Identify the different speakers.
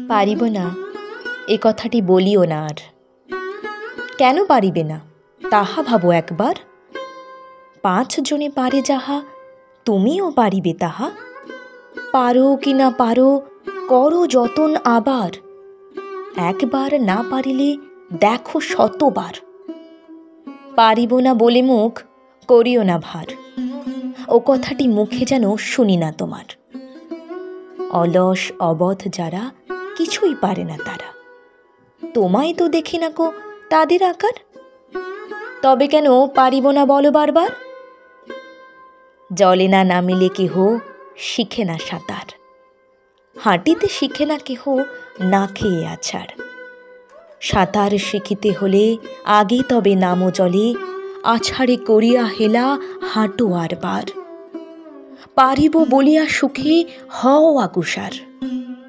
Speaker 1: পারিব না এ কথাটি বলিও না আর। কেন পারিবে না তাহা ভাবো একবার। 5 জনে পারে যাহা তুমিও পারিবে তাহা। পারো কি না পারো করো যতন আবার। একবার না পারিলে দেখো শতবার। পারিব না বলে মুখ করিও না ভার। ও কথাটি মুখে যেন শুনি না তোমার। অলস অবধ যারা কিছুই পারে না তারা। তোমায় তো দেখি না কো তাদের আকার। তবে কেন পারিব না বলো বারবার। জলে না নামিলে কেহ শিখে না সাঁতার। হাঁটিতে শিখে না কেহ না খেয়ে আছাড়। সাঁতার শিখিতে হলে আগে তবে নামো জলে। আছাড়ে করিয়া হেলা হাঁটো আর বার। পারিব বলিয়া সুখে হও আকুশার।